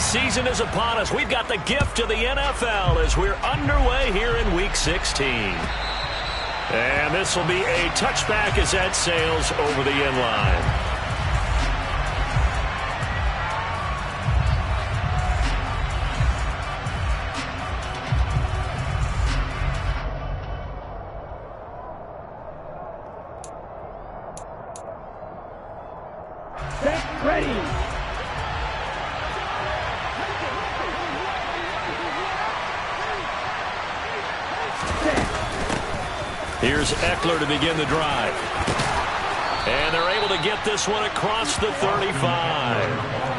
season is upon us. We've got the gift of the NFL as we're underway here in Week 16. And this will be a touchback as that sails over the end line. Here's Eckler to begin the drive. And they're able to get this one across the 35.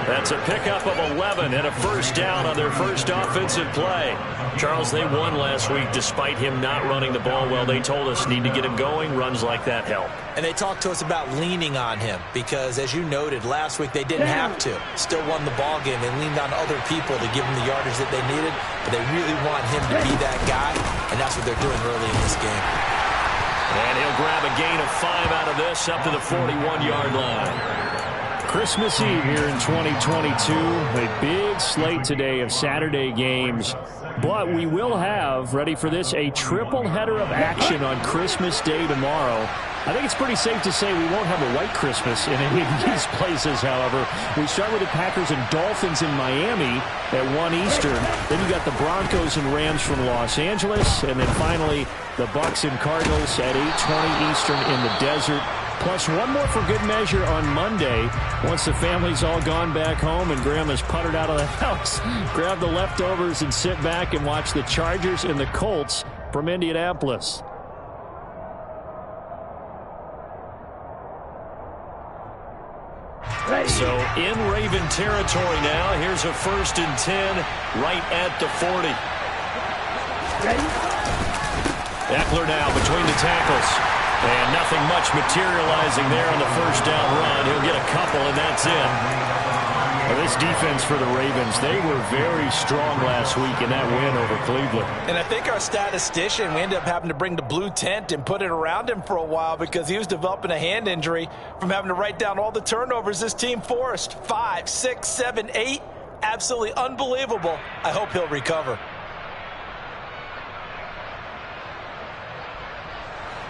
That's a pickup of 11 and a first down on their first offensive play. Charles, they won last week despite him not running the ball well. They told us need to get him going. Runs like that help. And they talked to us about leaning on him because, as you noted, last week they didn't have to. Still won the ball game. They leaned on other people to give them the yardage that they needed, but they really want him to be that guy, and that's what they're doing early in this game. And he'll grab a gain of 5 out of this up to the 41-yard line. Christmas Eve here in 2022. A big slate today of Saturday games. But we will have, ready for this, a triple header of action on Christmas Day tomorrow. I think it's pretty safe to say we won't have a white Christmas in any of these places, however. We start with the Packers and Dolphins in Miami at 1 Eastern. Then you got the Broncos and Rams from Los Angeles. And then finally, the Bucs and Cardinals at 8:20 Eastern in the desert. Plus one more for good measure on Monday. Once the family's all gone back home and Grandma's puttered out of the house, grab the leftovers and sit back and watch the Chargers and the Colts from Indianapolis. So in Raven territory now. Here's a 1st and 10 right at the 40. Eckler now between the tackles. And nothing much materializing there on the first down run. He'll get a couple, and that's it. Well, this defense for the Ravens, they were very strong last week in that win over Cleveland. And I think our statistician, we ended up having to bring the blue tent and put it around him for a while because he was developing a hand injury from having to write down all the turnovers this team forced. 5, 6, 7, 8. Absolutely unbelievable. I hope he'll recover.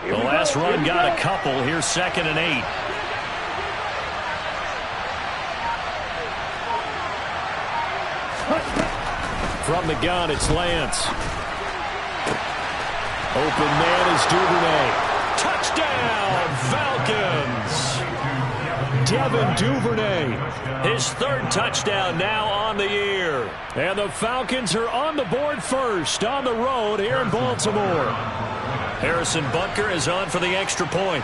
The last run got a couple. Here's 2nd and 8. From the gun, it's Lance. Open man is Duvernay. Touchdown, Falcons! Devin Duvernay. His 3rd touchdown now on the year. And the Falcons are on the board first on the road here in Baltimore. Harrison Butker is on for the extra point.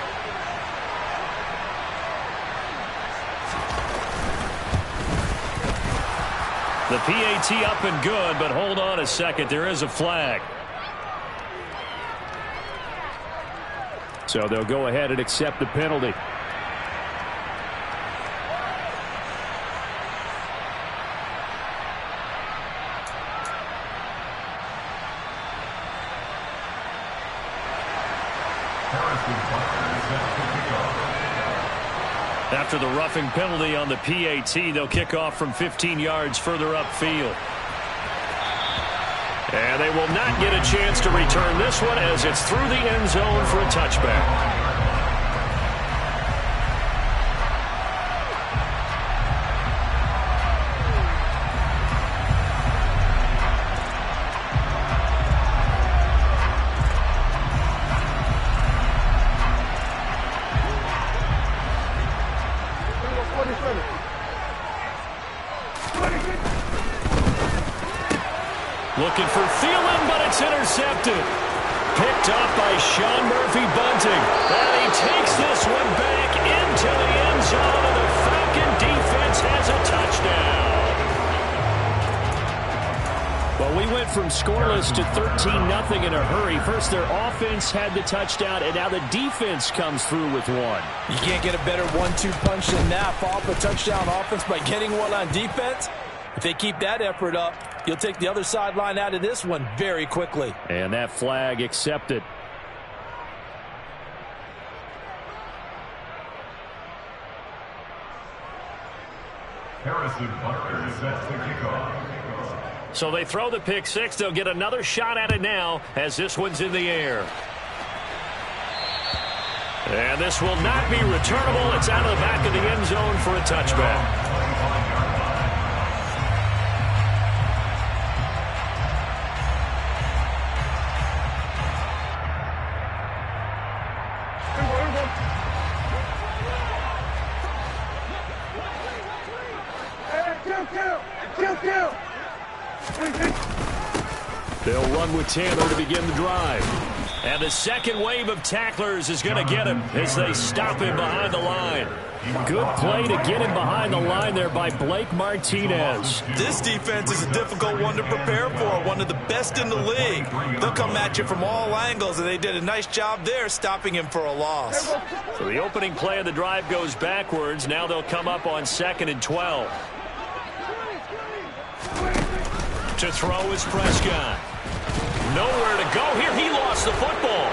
The PAT up and good, but hold on a second. There is a flag. So they'll go ahead and accept the penalty. After the roughing penalty on the PAT, they'll kick off from 15 yards further upfield. And they will not get a chance to return this one as it's through the end zone for a touchback. Looking for Thielen, but it's intercepted. Picked up by Sean Murphy-Bunting. And he takes this one back into the end zone, and the Falcon defense has a touchdown. Well, we went from scoreless to 13-0 in a hurry. First, their offense had the touchdown, and now the defense comes through with one. You can't get a better 1-2 punch than that. Follow up a touchdown offense by getting one on defense. If they keep that effort up, you'll take the other sideline out of this one very quickly. And that flag accepted. So they throw the pick six. They'll get another shot at it now as this one's in the air. And this will not be returnable. It's out of the back of the end zone for a touchback. They'll run with Taylor to begin the drive. And the second wave of tacklers is going to get him as they stop him behind the line. Good play to get him behind the line there by Blake Martinez. This defense is a difficult one to prepare for, one of the best in the league. They'll come at you from all angles, and they did a nice job there stopping him for a loss. So the opening play of the drive goes backwards. Now they'll come up on 2nd and 12. To throw is Prescott. Nowhere to go here. He lost the football.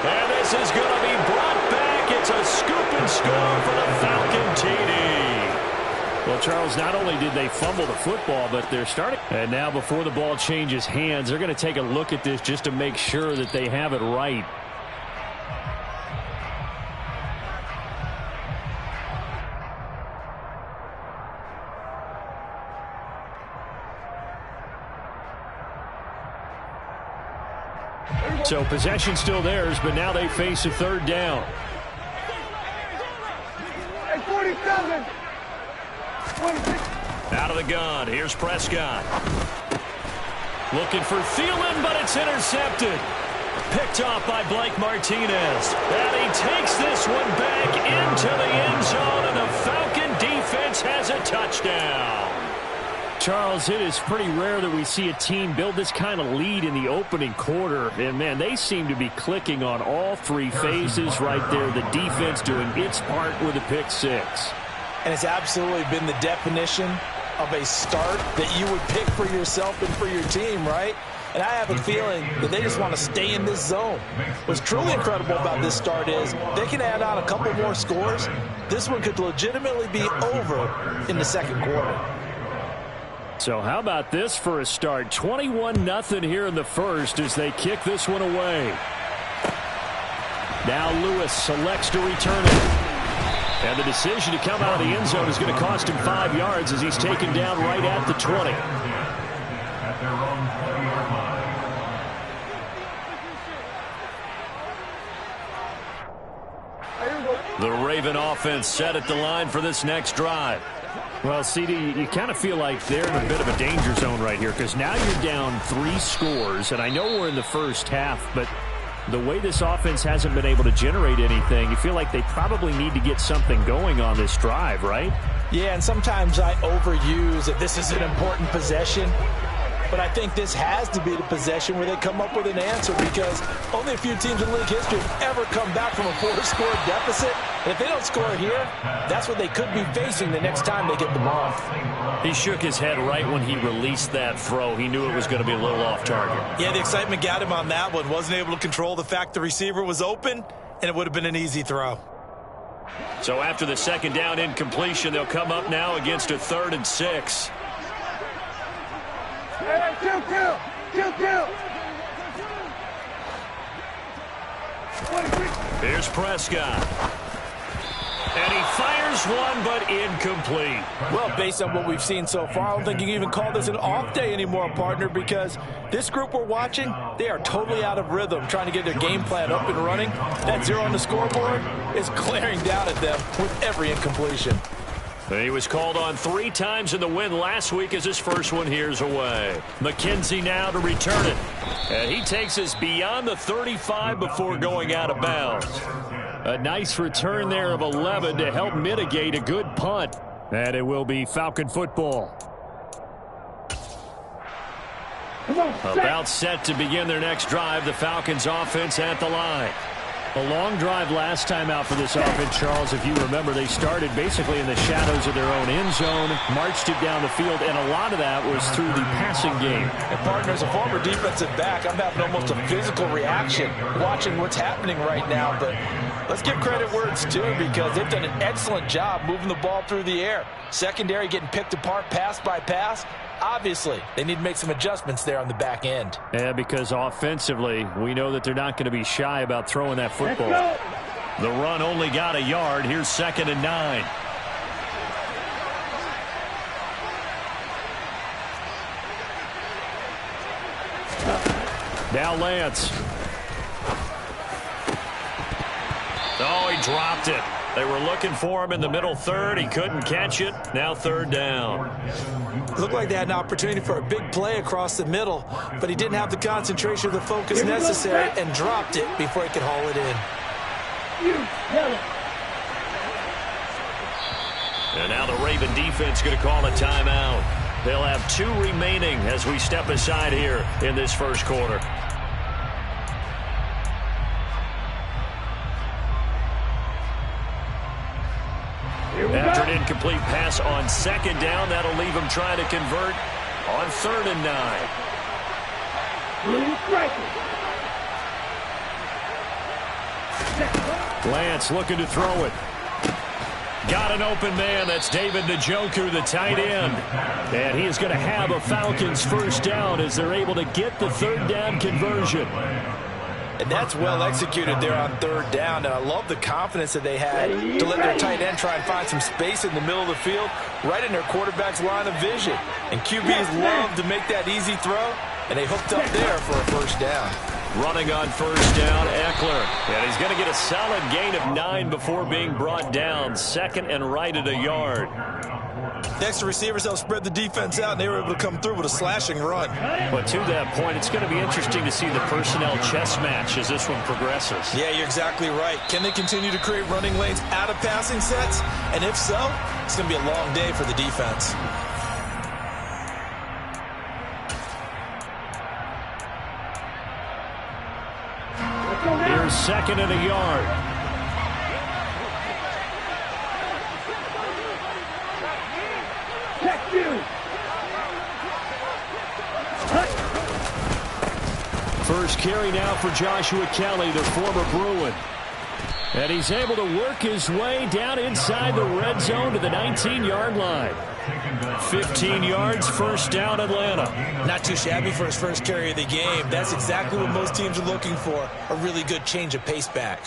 And this is going to be brought back. It's a scoop and score for the Falcon TD. Well, Charles, not only did they fumble the football, but they're starting. And now before the ball changes hands, they're going to take a look at this just to make sure that they have it right. So possession still theirs, but now they face a third down. Out of the gun. Here's Prescott. Looking for Thielen, but it's intercepted. Picked off by Blake Martinez. And he takes this one back into the end zone, and the Falcon defense has a touchdown. Charles, it is pretty rare that we see a team build this kind of lead in the opening quarter. And, man, they seem to be clicking on all three phases right there. The defense doing its part with a pick six. And it's absolutely been the definition of a start that you would pick for yourself and for your team, right? And I have a feeling that they just want to stay in this zone. What's truly incredible about this start is they can add on a couple more scores. This one could legitimately be over in the second quarter. So how about this for a start? 21-0 here in the first as they kick this one away. Now Lewis selects to return it. And the decision to come out of the end zone is going to cost him 5 yards as he's taken down right at the 20. The Raven offense set at the line for this next drive. Well, CD, you kind of feel like they're in a bit of a danger zone right here because now you're down 3 scores, and I know we're in the first half, but the way this offense hasn't been able to generate anything, you feel like they probably need to get something going on this drive, right? Yeah, and sometimes I overuse that this is an important possession. But I think this has to be the possession where they come up with an answer because only a few teams in league history have ever come back from a 4-score deficit. And if they don't score here, that's what they could be facing the next time they get the ball. He shook his head right when he released that throw. He knew it was going to be a little off target. Yeah, the excitement got him on that one. Wasn't able to control the fact the receiver was open, and it would have been an easy throw. So after the second down incompletion, they'll come up now against a 3rd and 6. Here's Prescott. And he fires one, but incomplete. Well, based on what we've seen so far, I don't think you can even call this an off day anymore, partner, because this group we're watching, they are totally out of rhythm, trying to get their game plan up and running. That 0 on the scoreboard is glaring down at them with every incompletion. He was called on 3 times in the win last week as his first one here's away. McKenzie now to return it. And he takes us beyond the 35 before going out of bounds. A nice return there of 11 to help mitigate a good punt. And it will be Falcon football. About set to begin their next drive. The Falcons offense at the line. A long drive last time out for this offense, Charles. If you remember, they started basically in the shadows of their own end zone, marched it down the field, and a lot of that was through the passing game. And partner, as a former defensive back, I'm having almost a physical reaction watching what's happening right now. But Let's give credit where it's due because they've done an excellent job moving the ball through the air. Secondary getting picked apart pass by pass. Obviously, they need to make some adjustments there on the back end. Yeah, because offensively, we know that they're not going to be shy about throwing that football. The run only got a yard. Here's 2nd and 9. Now Lance. Oh, he dropped it. They were looking for him in the middle third. He couldn't catch it. Now 3rd down. Looked like they had an opportunity for a big play across the middle, but he didn't have the concentration or the focus necessary and dropped it before he could haul it in. And now the Raven defense going to call a timeout. They'll have 2 remaining as we step aside here in this first quarter. After an incomplete pass on 2nd down, that'll leave him trying to convert on 3rd and 9. Lance looking to throw it. Got an open man. That's David Njoku, the tight end. And he is going to have a Falcons first down as they're able to get the 3rd down conversion. And that's well executed there on 3rd down. And I love the confidence that they had to let their tight end try and find some space in the middle of the field, right in their quarterback's line of vision. And QBs love to make that easy throw, and they hooked up there for a first down. Running on 1st down, Eckler. And he's going to get a solid gain of 9 before being brought down. 2nd and right at a yard. Next to receivers, they'll spread the defense out, and they were able to come through with a slashing run. But to that point, it's going to be interesting to see the personnel chess match as this one progresses. Yeah, you're exactly right. Can they continue to create running lanes out of passing sets? And if so, it's going to be a long day for the defense. Here's 2nd and a yard. First carry now for Joshua Kelly, the former Bruin. And he's able to work his way down inside the red zone to the 19-yard line. 15 yards, first down, Atlanta. Not too shabby for his first carry of the game. That's exactly what most teams are looking for, a really good change of pace back.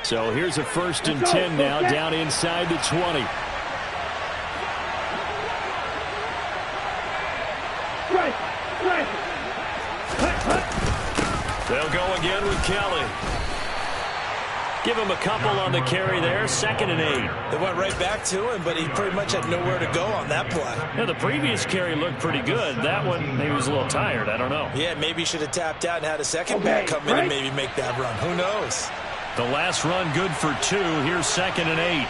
So here's a 1st and 10 now, down inside the 20. They'll go again with Kelly. Give him a couple on the carry there. 2nd and 8. They went right back to him, but he pretty much had nowhere to go on that play. Yeah, the previous carry looked pretty good. That one, maybe he was a little tired. I don't know. Yeah, maybe he should have tapped out and had a second back come in and maybe make that run. Who knows? The last run good for 2. Here's 2nd and 8.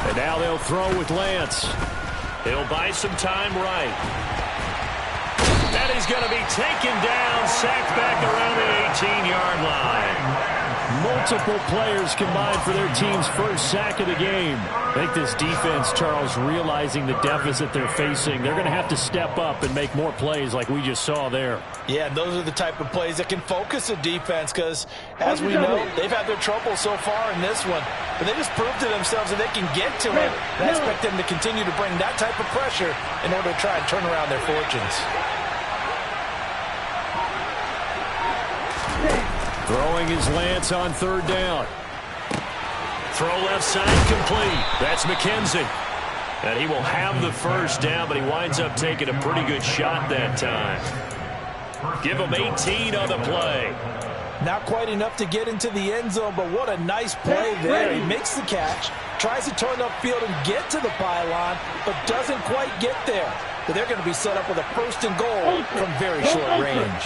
And now they'll throw with Lance. He'll buy some time right. And he's going to be taken down, sacked back around the 18-yard line. Multiple players combined for their team's first sack of the game. I think this defense, Charles, realizing the deficit they're facing, they're going to have to step up and make more plays like we just saw there. Yeah, those are the type of plays that can focus a defense because, as we know, they've had their trouble so far in this one. But they just proved to themselves that they can get to it. And I expect them to continue to bring that type of pressure in order to try and turn around their fortunes. Throwing his Lance on 3rd down. Throw left side complete. That's McKenzie. And he will have the first down, but he winds up taking a pretty good shot that time. Give him 18 on the play. Not quite enough to get into the end zone, but what a nice play there. He makes the catch, tries to turn upfield and get to the pylon, but doesn't quite get there. But they're going to be set up with a 1st and goal from very short range.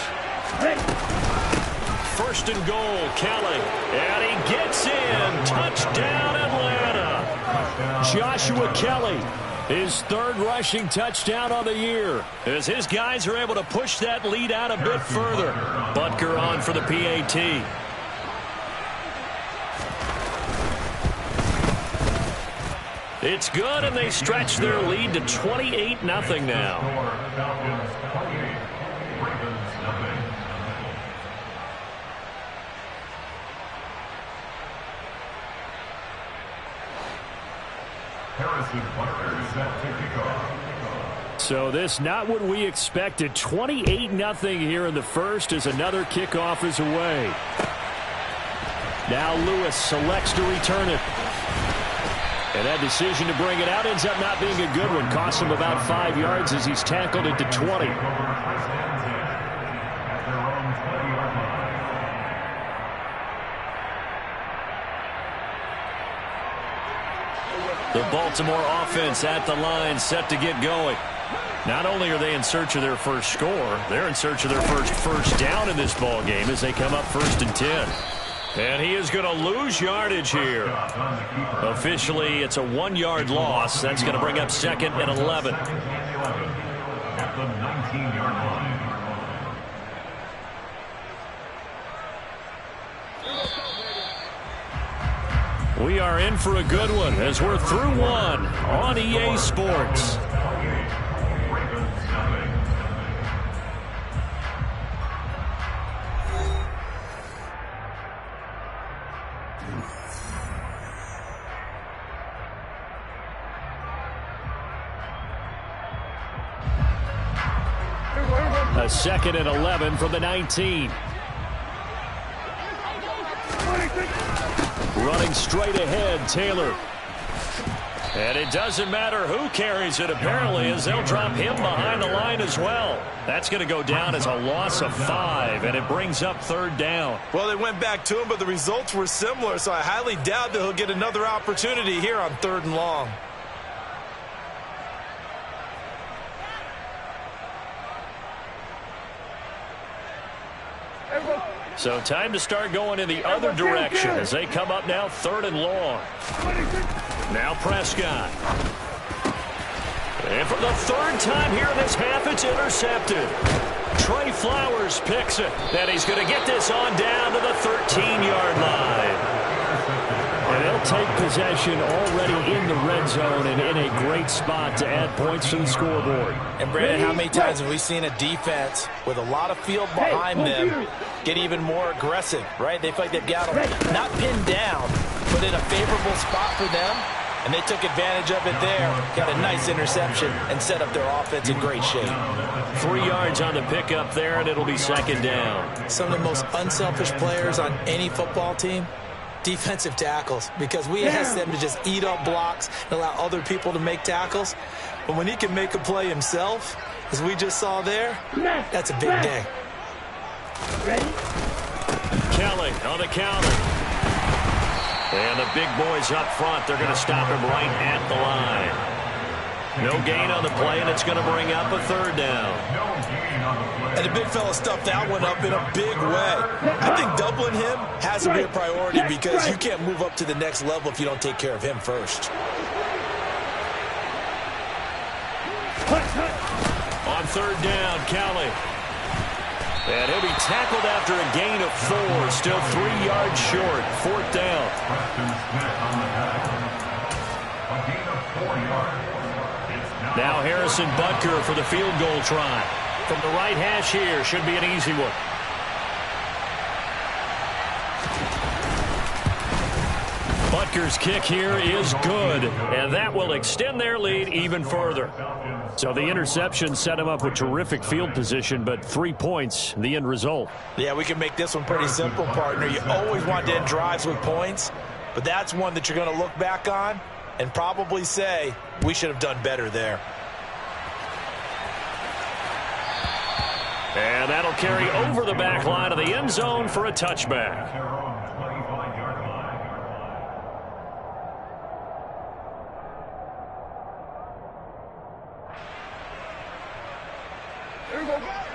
1st and goal, Kelly. And he gets in. Touchdown, Atlanta. Joshua Kelly, his 3rd rushing touchdown on the year. As his guys are able to push that lead out a bit further. Butker on for the PAT. It's good, and they stretch their lead to 28-0 now. So this not what we expected. 28-0 here in the first as another kickoff is away. Now Lewis selects to return it. And that decision to bring it out ends up not being a good one. Costs him about 5 yards as he's tackled it to 20. The Baltimore offense at the line, set to get going. Not only are they in search of their first score, they're in search of their first down in this ball game as they come up 1st and 10. And he is going to lose yardage here. Officially, it's a 1-yard loss. That's going to bring up 2nd and 11. At the 19-yard line. We are in for a good one as we're through one on EA Sports. A 2nd and 11 from the 19. Running straight ahead, Taylor. And it doesn't matter who carries it, apparently, as they'll drop him behind the line as well. That's going to go down as a loss of 5, and it brings up 3rd down. Well, they went back to him, but the results were similar, so I highly doubt that he'll get another opportunity here on 3rd and long. So time to start going in the other direction as they come up now 3rd and long. Now Prescott. And for the 3rd time here in this half, it's intercepted. Trey Flowers picks it. And he's going to get this on down to the 13-yard line. And they'll take possession already in the red zone and in a great spot to add points to the scoreboard. And Brandon, how many times have we seen a defense with a lot of field behind them get even more aggressive, right? They feel like they've got them not pinned down, but in a favorable spot for them. And they took advantage of it there. Got a nice interception and set up their offense in great shape. 3 yards on the pickup there, and it'll be 2nd down. Some of the most unselfish players on any football team, defensive tackles, because we ask them to just eat up blocks and allow other people to make tackles. But when he can make a play himself, as we just saw there, that's a big day. Kelly on the counter. And the big boys up front, they're going to stop him right at the line. No gain on the play, and it's going to bring up a 3rd down. And the big fella stuffed that one up in a big way. I think doubling him has to be a priority because you can't move up to the next level if you don't take care of him first. On 3rd down, Kelly. And he'll be tackled after a gain of 4. Still 3 yards short. 4th down. Now Harrison Butker for the field goal try. From the right hash here. Should be an easy one. Butker's kick here is good. And that will extend their lead even further. So the interception set him up with terrific field position, but 3 points, the end result. Yeah, we can make this one pretty simple, partner. You always want to end drives with points, but that's one that you're going to look back on and probably say, we should have done better there. And that'll carry over the back line of the end zone for a touchback.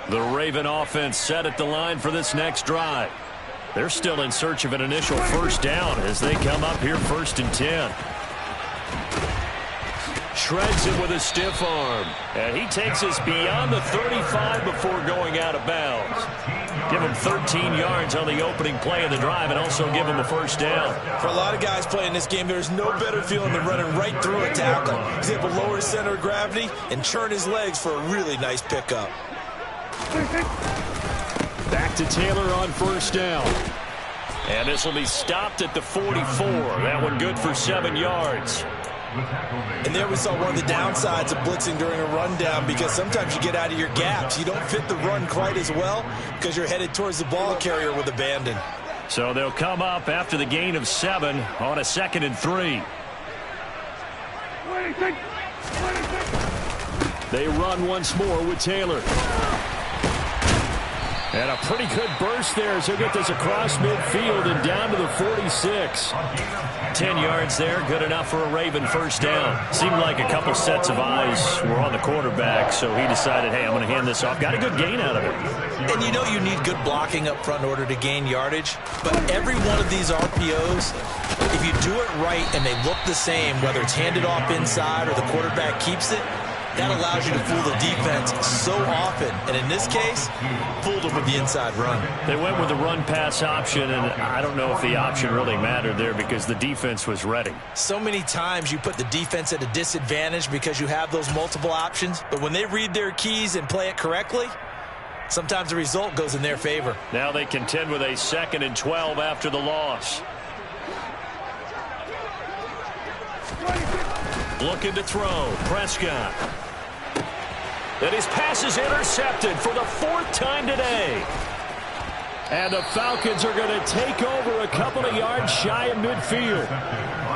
The Raven offense set at the line for this next drive. They're still in search of an initial 1st down as they come up here 1st and 10. Shreds it with a stiff arm. And he takes us beyond the 35 before going out of bounds. Give them 13 yards on the opening play of the drive and also give them a first down. For a lot of guys playing this game, there's no better feeling than running right through a tackle. He's able to lower his center of gravity and churn his legs for a really nice pickup. Back to Taylor on first down. And this will be stopped at the 44. That one good for 7 yards. And there we saw one of the downsides of blitzing during a rundown, because sometimes you get out of your gaps. You don't fit the run quite as well because you're headed towards the ball carrier with abandon. So they'll come up after the gain of 7 on a 2nd and 3. They run once more with Taylor. And a pretty good burst there as he'll get this across midfield and down to the 46. 10 yards there, good enough for a Raven first down. Seemed like a couple sets of eyes were on the quarterback, so he decided, hey, I'm going to hand this off. Got a good gain out of it. And you know you need good blocking up front in order to gain yardage, but every one of these RPOs, if you do it right and they look the same, whether it's handed off inside or the quarterback keeps it, that allows you to fool the defense so often. And in this case, fooled them with the inside run. They went with the run-pass option, and I don't know if the option really mattered there because the defense was ready. So many times you put the defense at a disadvantage because you have those multiple options, but when they read their keys and play it correctly, sometimes the result goes in their favor. Now they contend with a 2nd and 12 after the loss. Looking to throw. Prescott. And his pass is intercepted for the 4th time today. And the Falcons are going to take over a couple of yards shy of midfield.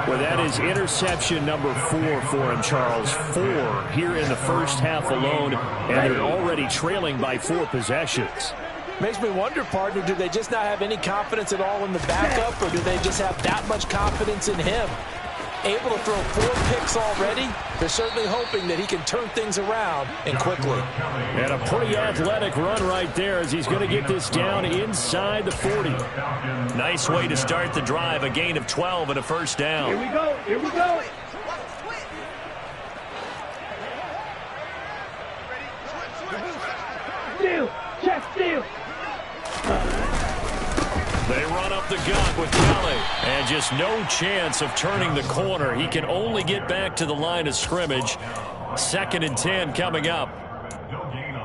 Well, that is interception number 4 for him, Charles. 4 here in the first half alone, and they're already trailing by 4 possessions. Makes me wonder, partner, do they just not have any confidence at all in the backup, or do they just have that much confidence in him? Able to throw 4 picks already, they're certainly hoping that he can turn things around and quickly. And a pretty athletic run right there as he's going to get this down inside the 40. Nice way to start the drive, a gain of 12 and a first down. Here we go, here we go. Steal, check, steal. They run up the gut with Kelly. And just no chance of turning the corner. He can only get back to the line of scrimmage. 2nd and 10 coming up.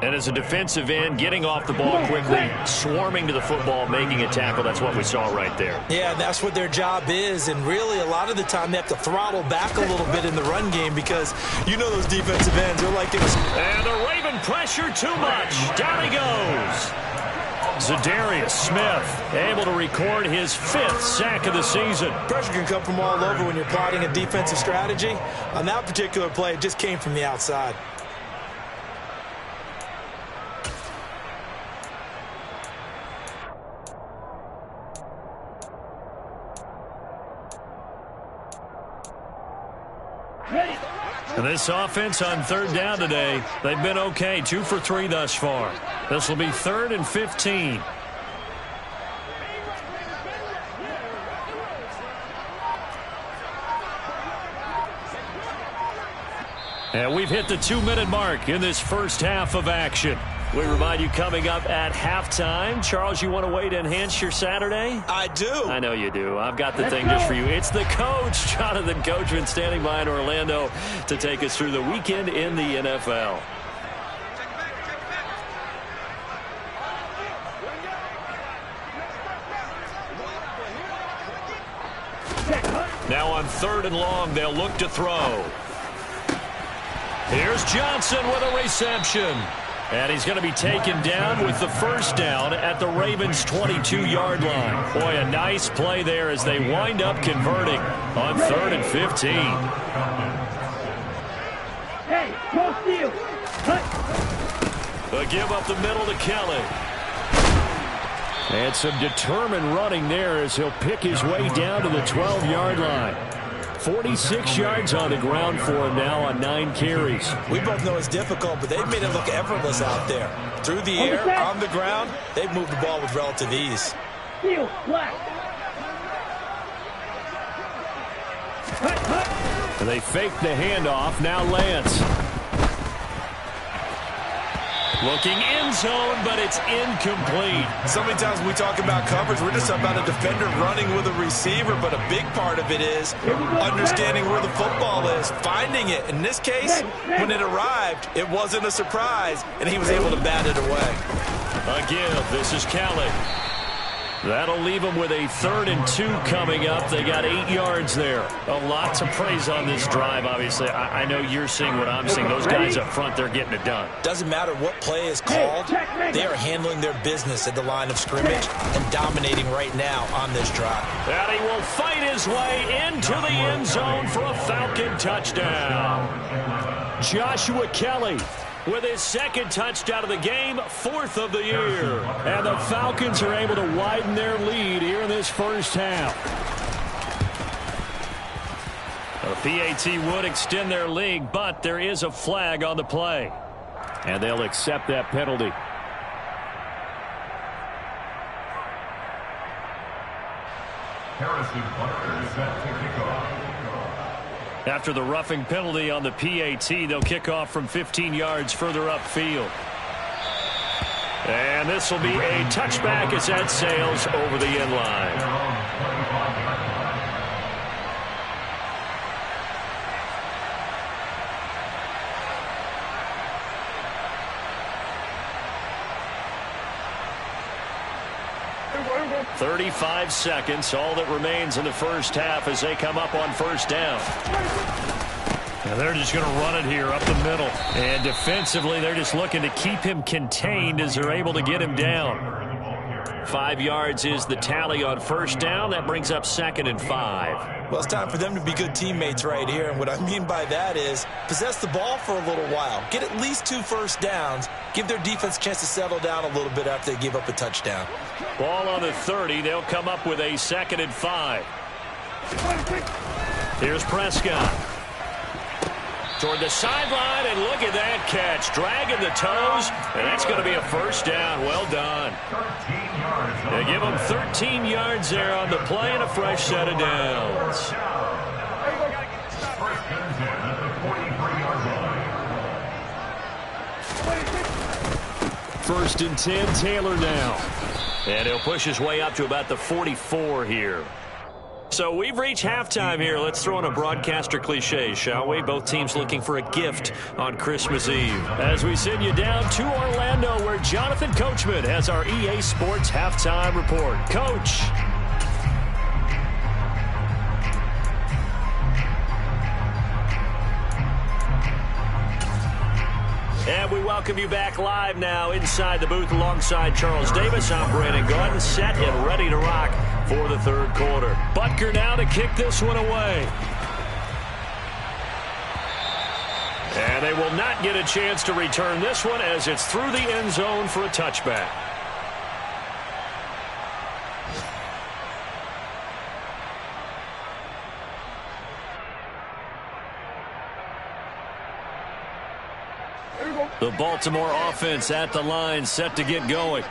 And as a defensive end, getting off the ball quickly, swarming to the football, making a tackle. That's what we saw right there. Yeah, and that's what their job is. And really, a lot of the time, they have to throttle back a little bit in the run game because you know those defensive ends are like this. And the Raven pressure too much. Down he goes. Za'Darius Smith able to record his 5th sack of the season. Pressure can come from all over when you're plotting a defensive strategy. On that particular play, it just came from the outside. And this offense on 3rd down today, they've been okay. 2 for 3 thus far. This will be 3rd and 15. And we've hit the 2-minute mark in this first half of action. We remind you coming up at halftime. Charles, you want a way to enhance your Saturday? I do. I know you do. I've got the thing just for you. It's the coach, Jonathan Coachman, standing by in Orlando to take us through the weekend in the NFL. Now on 3rd and long, they'll look to throw. Here's Johnson with a reception. And he's going to be taken down with the first down at the Ravens' 22-yard line. Boy, a nice play there as they wind up converting on 3rd and 15. Hey, go steal. A give up the middle to Kelly. And some determined running there as he'll pick his way down to the 12-yard line. 46 yards on the ground for him now on 9 carries. We both know it's difficult, but they've made it look effortless out there. Through the air, on the ground, they've moved the ball with relative ease. Steal, black. They fake the handoff. Now Lance. Looking end zone, but it's incomplete. So many times when we talk about coverage, we're just about a defender running with a receiver, but a big part of it is understanding where the football is, finding it. In this case, when it arrived, it wasn't a surprise, and he was able to bat it away. Again, this is Kelly. That'll leave them with a 3rd and 2 coming up. They got 8 yards there. A lot to praise on this drive, obviously. I know you're seeing what I'm seeing. Those guys up front, they're getting it done. Doesn't matter what play is called. They are handling their business at the line of scrimmage and dominating right now on this drive. And he will fight his way into the end zone for a Falcon touchdown. Joshua Kelly with his 2nd touchdown of the game, 4th of the year. And the Falcons are able to widen their lead here in this first half. The PAT would extend their lead, but there is a flag on the play. And they'll accept that penalty. Harrison Butker is set to kick off. After the roughing penalty on the PAT, they'll kick off from 15 yards further upfield. And this will be a touchback as that sails over the end line. 35 seconds, all that remains in the first half as they come up on first down. And they're just going to run it here up the middle. And defensively, they're just looking to keep him contained as they're able to get him down. 5 yards is the tally on first down. That brings up 2nd and 5. Well, it's time for them to be good teammates right here. And what I mean by that is possess the ball for a little while. Get at least 2 first downs. Give their defense a chance to settle down a little bit after they give up a touchdown. Ball on the 30. They'll come up with a 2nd and 5. Here's Prescott. Toward the sideline, and look at that catch. Dragging the toes, and that's going to be a first down. Well done. They give them 13 yards there on the play and a fresh set of downs. First and 10, Taylor now. And he'll push his way up to about the 44 here. So we've reached halftime here. Let's throw in a broadcaster cliche, shall we? Both teams looking for a gift on Christmas Eve. As we send you down to Orlando, where Jonathan Coachman has our EA Sports halftime report. Coach. And we welcome you back live now inside the booth alongside Charles Davis. I'm Brandon Gaudin, set and ready to rock for the 3rd quarter. Butker now to kick this one away. And they will not get a chance to return this one as it's through the end zone for a touchback. The Baltimore offense at the line, set to get going.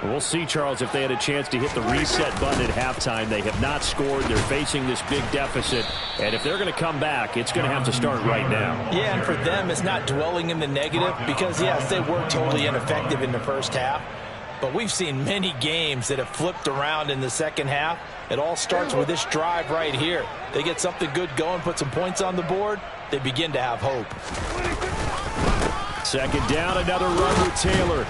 We'll see, Charles, if they had a chance to hit the reset button at halftime. They have not scored. They're facing this big deficit. And if they're going to come back, it's going to have to start right now. Yeah, and for them, it's not dwelling in the negative because, yes, they were totally ineffective in the first half. But we've seen many games that have flipped around in the second half. It all starts with this drive right here. They get something good going, put some points on the board, they begin to have hope. 2nd down, another run with Taylor.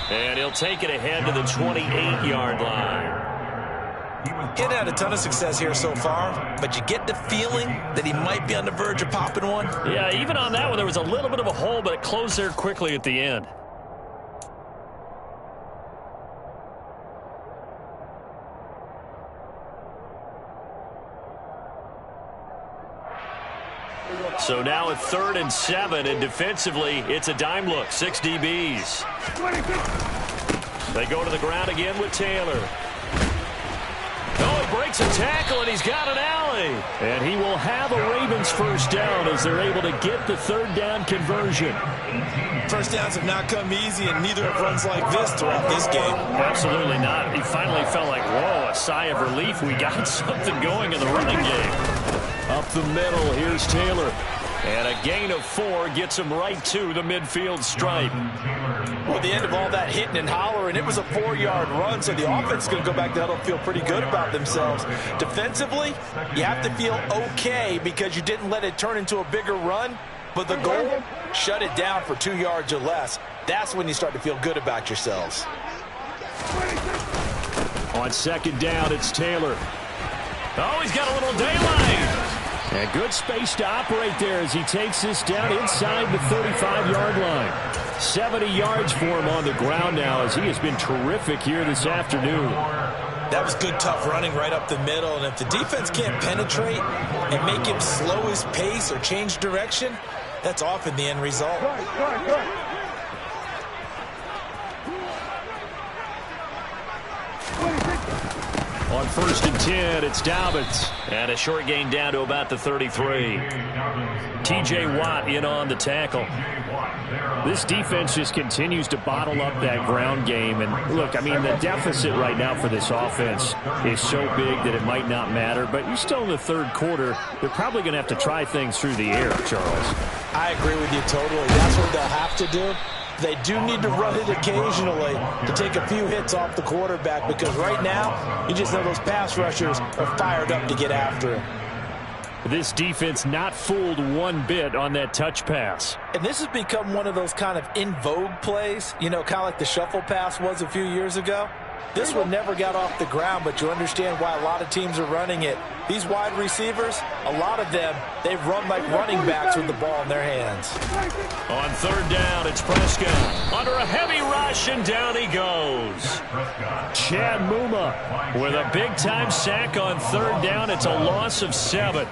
And he'll take it ahead to the 28-yard line. He hadn't had a ton of success here so far, but you get the feeling that he might be on the verge of popping one. Yeah, even on that one, there was a little bit of a hole, but it closed there quickly at the end. So now at 3rd and 7, and defensively, it's a dime look. 6 DBs. They go to the ground again with Taylor. Oh, he breaks a tackle, and he's got an alley. And he will have a Ravens first down as they're able to get the 3rd down conversion. First downs have not come easy, and neither have runs like this throughout this game. Absolutely not. He finally felt like, whoa, a sigh of relief. We got something going in the running game. Up the middle, here's Taylor. And a gain of 4 gets him right to the midfield stripe. Well, at the end of all that hitting and hollering, it was a 4-yard run, so the offense is going to go back to huddle and feel pretty good about themselves. Defensively, you have to feel okay because you didn't let it turn into a bigger run, but the goal, shut it down for 2 yards or less. That's when you start to feel good about yourselves. On second down, it's Taylor. Oh, he's got a little daylight. And good space to operate there as he takes this down inside the 35-yard line. 70 yards for him on the ground now as he has been terrific here this afternoon. That was good, tough running right up the middle. And if the defense can't penetrate and make him slow his pace or change direction, that's often the end result. On first and 10, it's Dobbins. And a short gain down to about the 33. T.J. Watt in on the tackle. This defense just continues to bottle up that ground game. And look, I mean, the deficit right now for this offense is so big that it might not matter. But you're still in the third quarter. They're probably going to have to try things through the air, Charles. I agree with you totally. That's what they'll have to do. They do need to run it occasionally to take a few hits off the quarterback because right now, you just know those pass rushers are fired up to get after him. This defense not fooled one bit on that touch pass. And this has become one of those kind of in vogue plays, you know, kind of like the shuffle pass was a few years ago. This one never got off the ground, but you understand why a lot of teams are running it. These wide receivers, a lot of them, they run like running backs with the ball in their hands. On third down, it's Prescott. Under a heavy rush, and down he goes. Chad Muma with a big-time sack on third down. It's a loss of 7.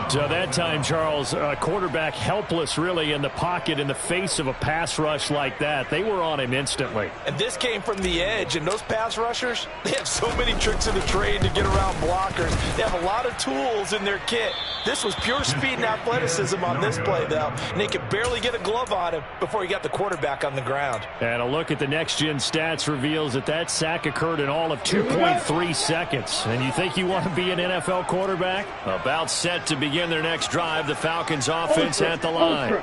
So that time, Charles, quarterback helpless really in the pocket in the face of a pass rush like that. They were on him instantly. And this came from the edge, and those pass rushers, they have so many tricks in the trade to get around blockers. They have a lot of tools in their kit. This was pure speed and athleticism on this play, though, and they could barely get a glove on him before he got the quarterback on the ground. And a look at the next-gen stats reveals that that sack occurred in all of 2.3 seconds. And you think you want to be an NFL quarterback? About set to begin their next drive, the Falcons offense at the line.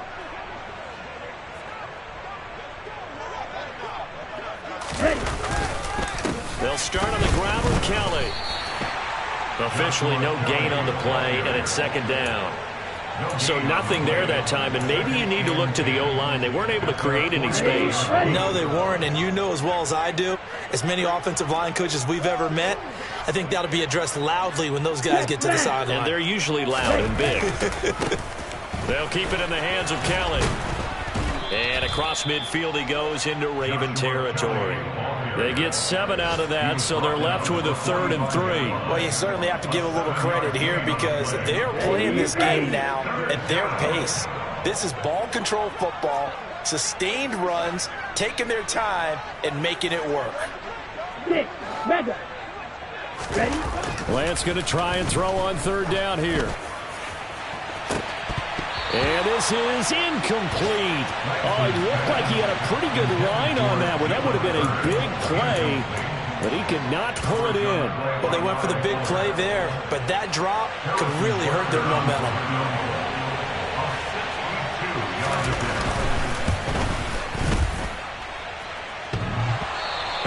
They'll start on the ground with Kelly. Officially no gain on the play, and it's second down. So nothing there that time, and maybe you need to look to the O-line. They weren't able to create any space. No, they weren't, and you know as well as I do, as many offensive line coaches we've ever met, I think that'll be addressed loudly when those guys get to the sideline. And they're usually loud and big. They'll keep it in the hands of Kelly. And across midfield he goes into Raven territory. They get 7 out of that, so they're left with a 3rd and 3. Well, you certainly have to give a little credit here because they're playing this game now at their pace. This is ball control football, sustained runs, taking their time, and making it work. Ready? Lance going to try and throw on third down here. And this is incomplete. Oh, it looked like he had a pretty good line on that one. That would have been a big play, but he could not pull it in. Well, they went for the big play there, but that drop could really hurt their momentum.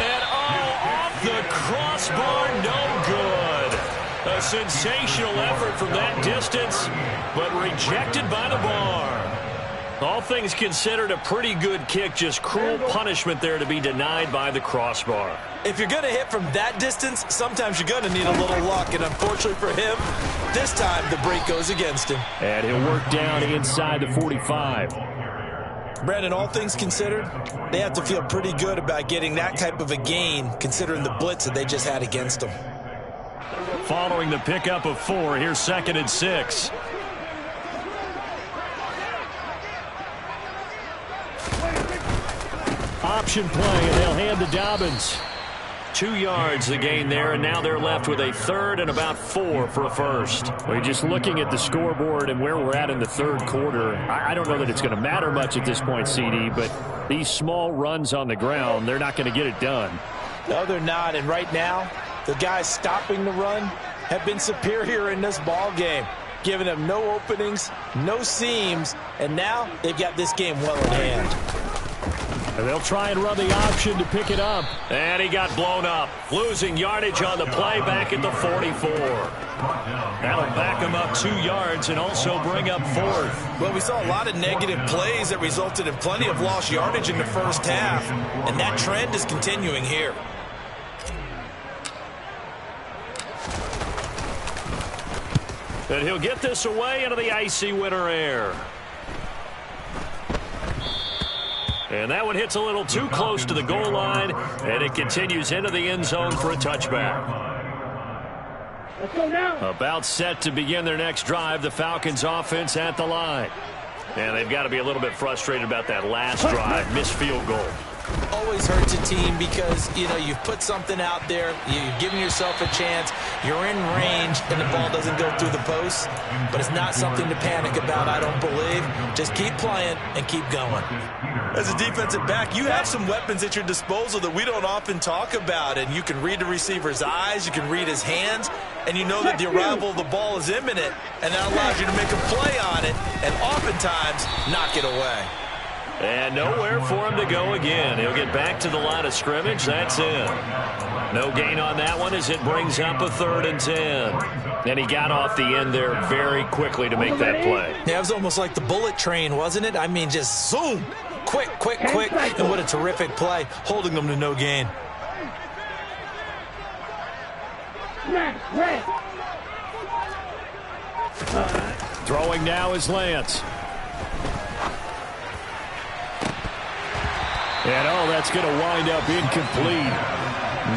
And off the crossbar, no good. A sensational effort from that distance, but rejected by the bar. All things considered, a pretty good kick, just cruel punishment there to be denied by the crossbar. If you're going to hit from that distance, sometimes you're going to need a little luck, and unfortunately for him, this time the break goes against him. And he'll work down inside the 45. Brandon, all things considered, they have to feel pretty good about getting that type of a gain, considering the blitz that they just had against them. Following the pickup of 4, here's 2nd and 6. Option play, and they'll hand to Dobbins. 2 yards the gain there, and now they're left with a 3rd and about 4 for a first. Well, just looking at the scoreboard and where we're at in the third quarter, I don't know that it's going to matter much at this point, CD, but these small runs on the ground, they're not going to get it done. No, they're not, and right now, the guys stopping the run have been superior in this ball game. giving them no openings, no seams, and now they've got this game well in hand. And they'll try and run the option to pick it up. And he got blown up, losing yardage on the play back at the 44. That'll back him up 2 yards and also bring up 4th. Well, we saw a lot of negative plays that resulted in plenty of lost yardage in the first half, and that trend is continuing here. And he'll get this away into the icy winter air. And that one hits a little too close to the goal line, and it continues into the end zone for a touchback. Let's go now. About set to begin their next drive, the Falcons offense at the line. And they've got to be a little bit frustrated about that last drive, missed field goal. Always hurts a team because, you know, you've put something out there, you've given yourself a chance, you're in range, and the ball doesn't go through the post. But it's not something to panic about, I don't believe. Just keep playing and keep going. As a defensive back, you have some weapons at your disposal that we don't often talk about, and you can read the receiver's eyes, you can read his hands, and you know that the arrival of the ball is imminent, and that allows you to make a play on it and oftentimes knock it away. And nowhere for him to go again. He'll get back to the line of scrimmage. That's in. No gain on that one as it brings up a 3rd and 10. And he got off the end there very quickly to make that play. Yeah, it was almost like the bullet train, wasn't it? I mean, just zoom. Quick, quick, quick. And what a terrific play, holding them to no gain. Throwing now is Lance. And, oh, that's going to wind up incomplete.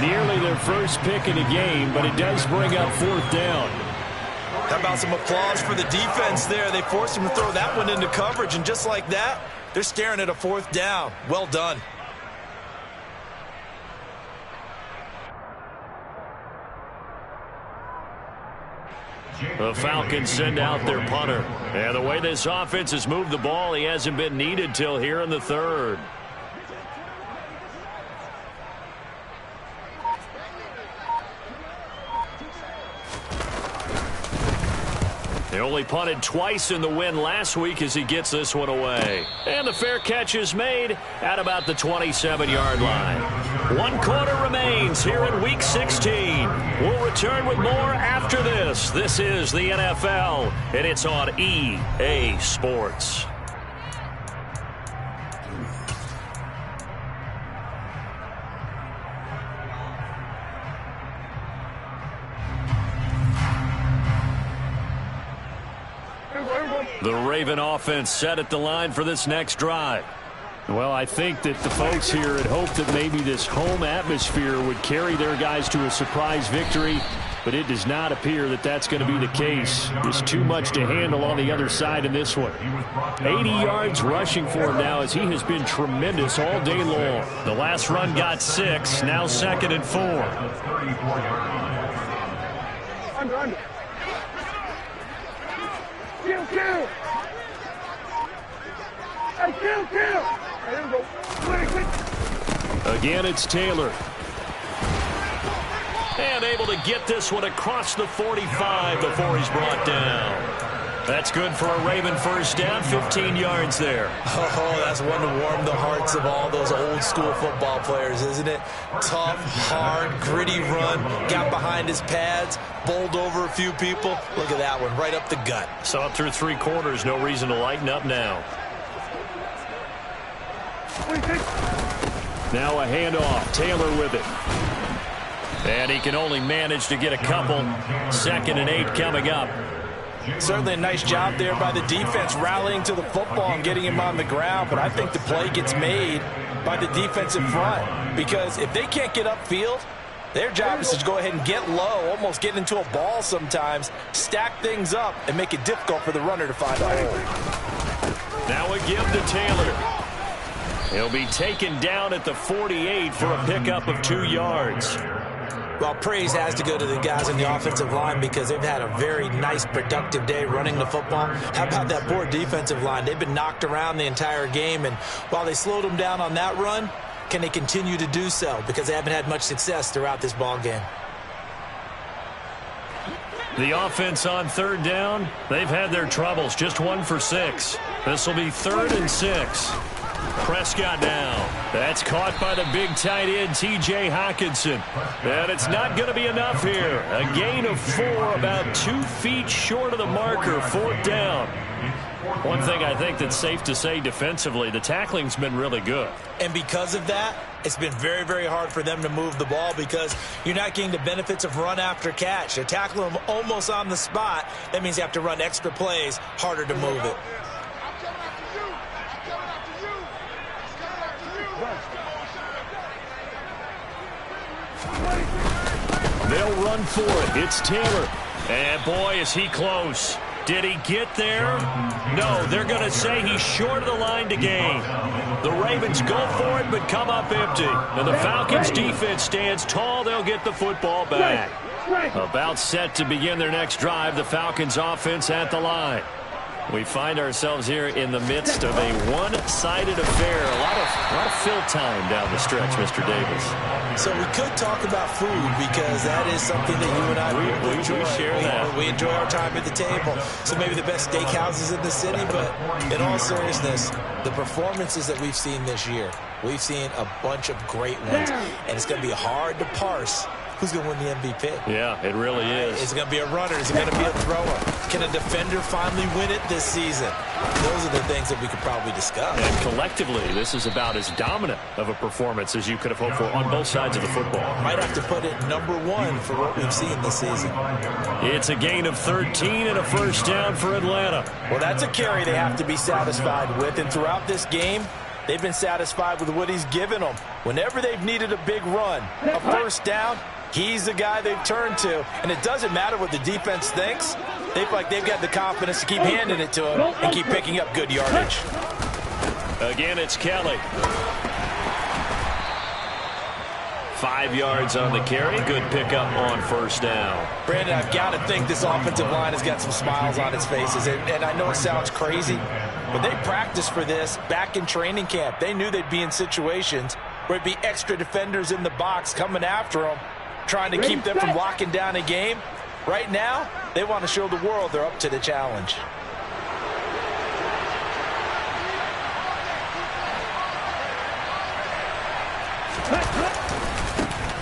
Nearly their first pick in the game, but it does bring up 4th down. How about some applause for the defense there? They forced him to throw that one into coverage, and just like that, they're staring at a 4th down. Well done. The Falcons send out their punter. And the way this offense has moved the ball, he hasn't been needed till here in the 3rd. They only punted twice in the win last week as he gets this one away. And the fair catch is made at about the 27-yard line. 1 quarter remains here in Week 16. We'll return with more after this. This is the NFL, and it's on EA Sports. The Raven offense set at the line for this next drive. Well, I think that the folks here had hoped that maybe this home atmosphere would carry their guys to a surprise victory, but it does not appear that that's going to be the case. There's too much to handle on the other side in this one. 80 yards rushing for him now as he has been tremendous all day long. The last run got 6, now 2nd and 4. Under. Kill. Hey, kill. There we go. Quick. Again, it's Taylor. And able to get this one across the 45 before he's brought down. That's good for a Raven first down, 15 yards there. Oh, that's one to warm the hearts of all those old school football players, isn't it? Tough, hard, gritty run, got behind his pads, bowled over a few people. Look at that one, right up the gut. Saw it through 3 quarters, no reason to lighten up now. Now a handoff, Taylor with it. And he can only manage to get a couple. 2nd and 8 coming up. Certainly a nice job there by the defense rallying to the football and getting him on the ground, but I think the play gets made by the defensive front because if they can't get upfield, their job is to go ahead and get low, almost get into a ball sometimes, stack things up, and make it difficult for the runner to find a hole. Now a give to Taylor. He'll be taken down at the 48 for a pickup of 2 yards. Well, praise has to go to the guys on the offensive line because they've had a very nice, productive day running the football. How about that poor defensive line? They've been knocked around the entire game, and while they slowed them down on that run, can they continue to do so? Because they haven't had much success throughout this ball game. The offense on third down, they've had their troubles. Just 1 for 6. This will be 3rd and 6. Prescott now. That's caught by the big tight end, T.J. Hockenson. And it's not going to be enough here. A gain of 4, about 2 feet short of the marker, 4th down. One thing I think that's safe to say defensively, the tackling's been really good. And because of that, it's been very, very hard for them to move the ball because you're not getting the benefits of run after catch. They're tackling them almost on the spot. That means you have to run extra plays, harder to move it. They'll run for it. It's Taylor. And boy, is he close. Did he get there? No, they're going to say he's short of the line to gain. The Ravens go for it, but come up empty. And the Falcons' defense stands tall. They'll get the football back. About set to begin their next drive, the Falcons' offense at the line. We find ourselves here in the midst of a one-sided affair. A lot of fill time down the stretch, Mr. Davis. So we could talk about food because that is something that you and I we share that. We enjoy our time at the table. So maybe the best steakhouses in the city, but in all seriousness, the performances that we've seen this year, we've seen a bunch of great ones, and it's going to be hard to parse who's going to win the MVP. Yeah, it really is. Is it going to be a runner? Is it going to be a thrower? Can a defender finally win it this season? Those are the things that we could probably discuss. And collectively, this is about as dominant of a performance as you could have hoped for on both sides of the football. Might have to put it number 1 for what we've seen this season. It's a gain of 13 and a 1st down for Atlanta. Well, that's a carry they have to be satisfied with. And throughout this game, they've been satisfied with what he's given them. Whenever they've needed a big run, a 1st down, he's the guy they've turned to. And it doesn't matter what the defense thinks. They feel like they've got the confidence to keep handing it to him and keep picking up good yardage. Again, it's Kelly. 5 yards on the carry. Good pickup on 1st down. Brandon, I've got to think this offensive line has got some smiles on its faces. And I know it sounds crazy, but they practiced for this back in training camp. They knew they'd be in situations where it'd be extra defenders in the box coming after them, trying to keep them from locking down a game. Right now, they want to show the world they're up to the challenge.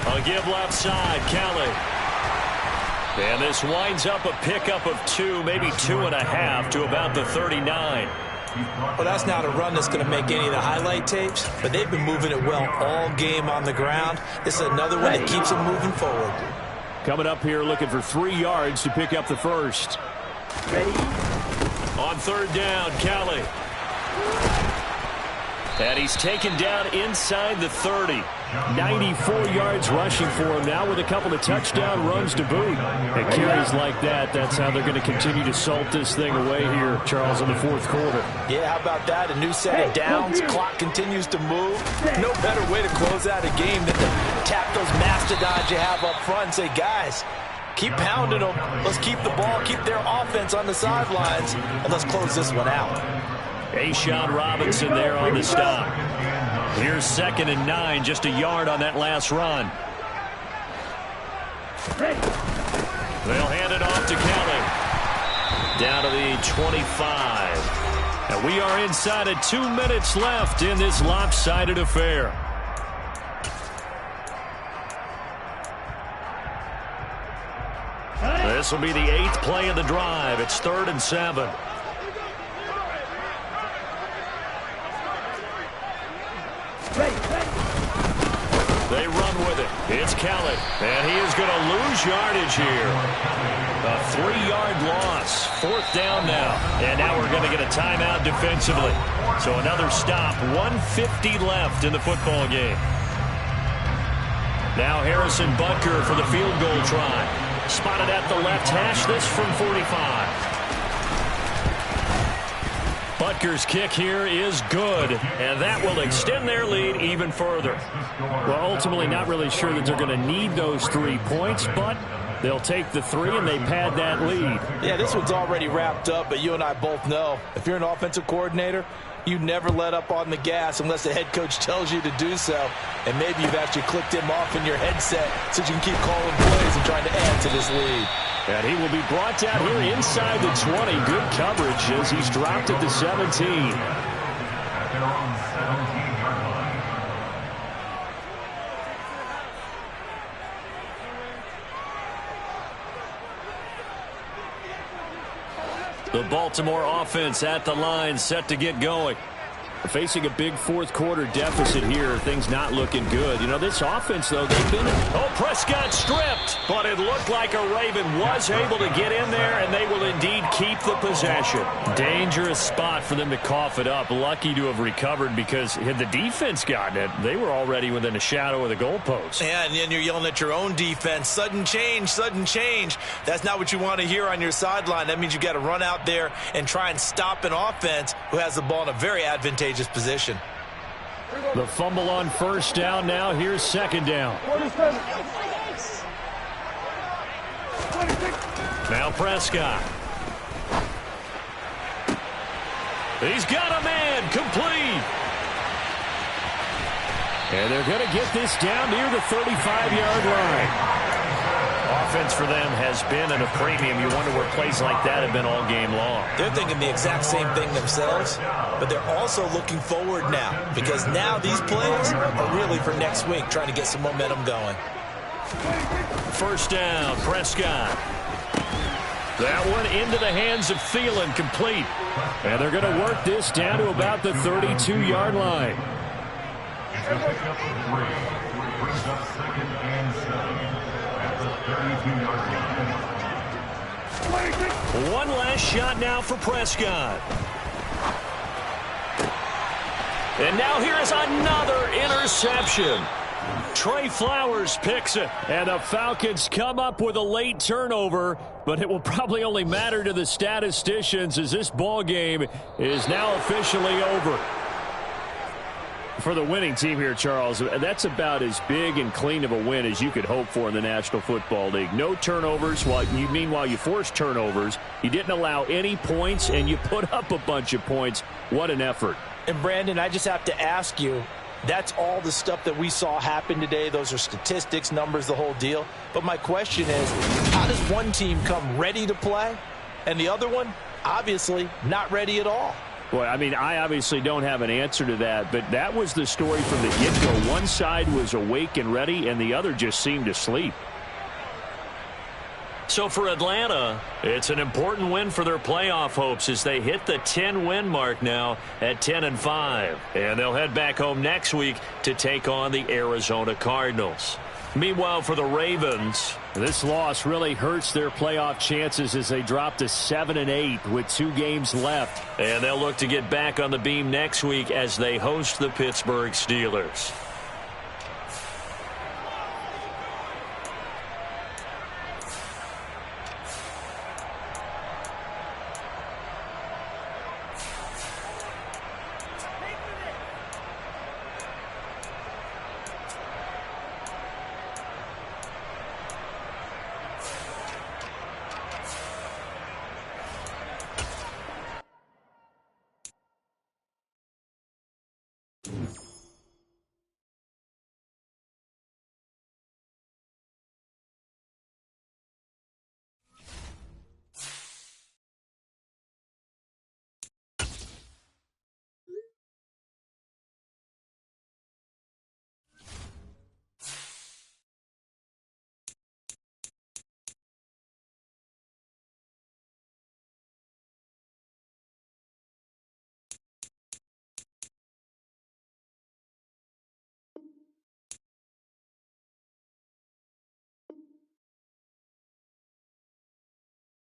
A give left side, Kelly. And this winds up a pickup of 2, maybe 2.5 to about the 39. Well, that's not a run that's going to make any of the highlight tapes, but they've been moving it well all game on the ground. This is another one that keeps them moving forward. Coming up here looking for 3 yards to pick up the 1st. On 3rd down, Kelly. And he's taken down inside the 30. 94 yards rushing for him now with a couple of touchdown runs to boot. And carries like that, that's how they're going to continue to salt this thing away here, Charles, in the 4th quarter. Yeah, how about that? A new set of downs. Clock continues to move. No better way to close out a game than to tap those mastodons you have up front and say, guys, keep pounding them. Let's keep the ball, keep their offense on the sidelines, and let's close this one out. A'Shawn Robinson there on the stop. Here's 2nd and 9, just a yard on that last run. They'll hand it off to Kelly. Down to the 25. And we are inside of 2 minutes left in this lopsided affair. This will be the 8th play of the drive. It's 3rd and 7. They run with it. It's Kelly. And he is going to lose yardage here. A 3-yard loss. 4th down now. And now we're going to get a timeout defensively. So another stop. 1:50 left in the football game. Now Harrison Butker for the field goal try. Spotted at the left hash. This from 45. Butker's kick here is good, and that will extend their lead even further. Well, ultimately not really sure that they're going to need those 3 points, but they'll take the 3 and they pad that lead. Yeah, this one's already wrapped up, but you and I both know if you're an offensive coordinator, you never let up on the gas unless the head coach tells you to do so. And maybe you've actually clicked him off in your headset so you can keep calling plays and trying to add to this lead. And he will be brought down here inside the 20. Good coverage as he's dropped at the 17. At their own 17-yard line. The Baltimore offense at the line, set to get going. Facing a big fourth quarter deficit here, things not looking good. You know, this offense, though, they've been... Oh, Prescott stripped, but it looked like a Raven was able to get in there, and they will indeed keep the possession. Dangerous spot for them to cough it up. Lucky to have recovered because had the defense gotten it, they were already within a shadow of the goalpost. Yeah, and then you're yelling at your own defense. Sudden change, sudden change. That's not what you want to hear on your sideline. That means you got to run out there and try and stop an offense who has the ball in a very advantageous position. The fumble on first down now. Here's second down. 47. Now Prescott. He's got a man, complete. And they're going to get this down near the 35-yard line. Offense for them has been at a premium. You wonder where plays like that have been all game long. They're thinking the exact same thing themselves, but they're also looking forward now because now these plays are really for next week, trying to get some momentum going. First down, Prescott. That one into the hands of Thielen, complete. And they're going to work this down to about the 32-yard line. It's a pickup of 3, which brings up 2nd and 7 at the 32-yard line. One last shot now for Prescott. And now here is another interception. Trey Flowers picks it. And the Falcons come up with a late turnover, but it will probably only matter to the statisticians as this ball game is now officially over. For the winning team here, Charles, that's about as big and clean of a win as you could hope for in the National Football League. No turnovers. Meanwhile, you forced turnovers. You didn't allow any points, and you put up a bunch of points. What an effort. And, Brandon, I just have to ask you, that's all the stuff that we saw happen today. Those are statistics, numbers, the whole deal. But my question is, how does one team come ready to play, and the other one, obviously, not ready at all? Well, I mean, I obviously don't have an answer to that, but that was the story from the get-go. One side was awake and ready, and the other just seemed to sleep. So for Atlanta, it's an important win for their playoff hopes as they hit the 10-win mark now at 10-5. And they'll head back home next week to take on the Arizona Cardinals. Meanwhile, for the Ravens, this loss really hurts their playoff chances as they drop to 7-8 with 2 games left. And they'll look to get back on the beam next week as they host the Pittsburgh Steelers.